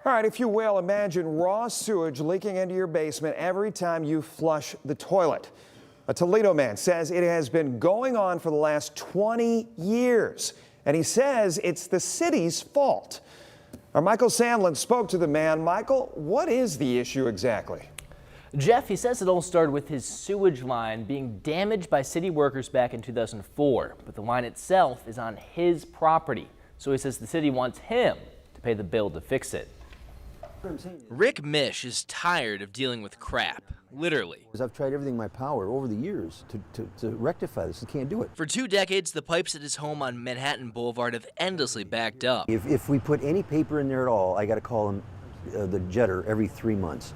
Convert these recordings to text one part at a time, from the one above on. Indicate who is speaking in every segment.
Speaker 1: All right, if you will, imagine raw sewage leaking into your basement every time you flush the toilet. A Toledo man says it has been going on for the last 20 years, and he says it's the city's fault. Our Michael Sandlin spoke to the man. Michael, what is the issue exactly?
Speaker 2: Jeff, he says it all started with his sewage line being damaged by city workers back in 2004, but the line itself is on his property. So he says the city wants him to pay the bill to fix it.
Speaker 3: Rick Mish is tired of dealing with crap, literally.
Speaker 4: I've tried everything in my power over the years to rectify this. I can't do it.
Speaker 3: For 2 decades, the pipes at his home on Manhattan Boulevard have endlessly backed up.
Speaker 4: If we put any paper in there at all, I got to call him the jetter every 3 months.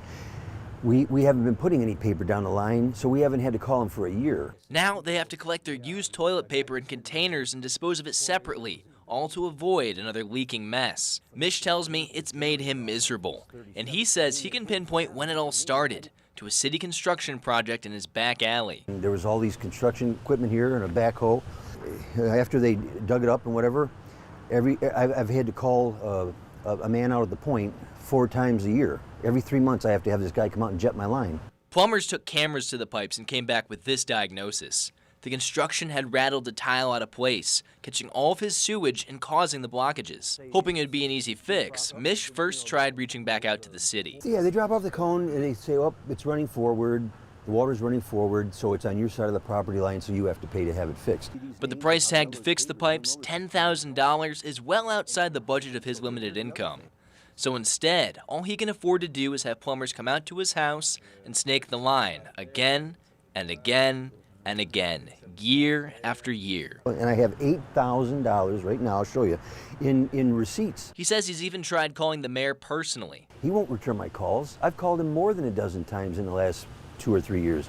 Speaker 4: We haven't been putting any paper down the line, so we haven't had to call him for a year.
Speaker 3: Now they have to collect their used toilet paper in containers and dispose of it separately, all to avoid another leaking mess. Mish tells me it's made him miserable, and he says he can pinpoint when it all started, to a city construction project in his back alley.
Speaker 4: There was all these construction equipment here and a backhoe. After they dug it up and whatever, I've had to call a man out at the point 4 times a year. Every 3 months I have to have this guy come out and jet my line.
Speaker 3: Plumbers took cameras to the pipes and came back with this diagnosis. The construction had rattled the tile out of place, catching all of his sewage and causing the blockages. Hoping it'd be an easy fix, Mish first tried reaching back out to the city.
Speaker 4: Yeah, they drop off the cone and they say, oh, it's running forward. The water's running forward, so it's on your side of the property line, so you have to pay to have it fixed.
Speaker 3: But the price tag to fix the pipes, $10,000, is well outside the budget of his limited income. So instead, all he can afford to do is have plumbers come out to his house and snake the line again and again and again, year after year.
Speaker 4: And I have $8,000 right now, I'll show you, in receipts.
Speaker 3: He says he's even tried calling the mayor personally.
Speaker 4: He won't return my calls. I've called him more than a dozen times in the last 2 or 3 years.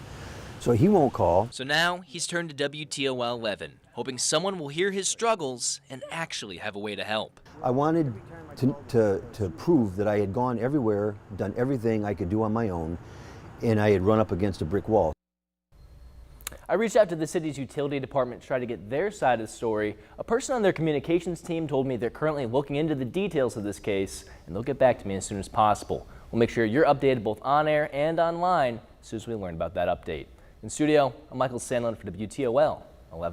Speaker 4: So he won't call.
Speaker 3: So now he's turned to WTOL 11, hoping someone will hear his struggles and actually have a way to help.
Speaker 4: I wanted to prove that I had gone everywhere, done everything I could do on my own, and I had run up against a brick wall.
Speaker 2: I reached out to the city's utility department to try to get their side of the story. A person on their communications team told me they're currently looking into the details of this case, and they'll get back to me as soon as possible. We'll make sure you're updated both on air and online as soon as we learn about that update. In studio, I'm Michael Sandlin for WTOL 11.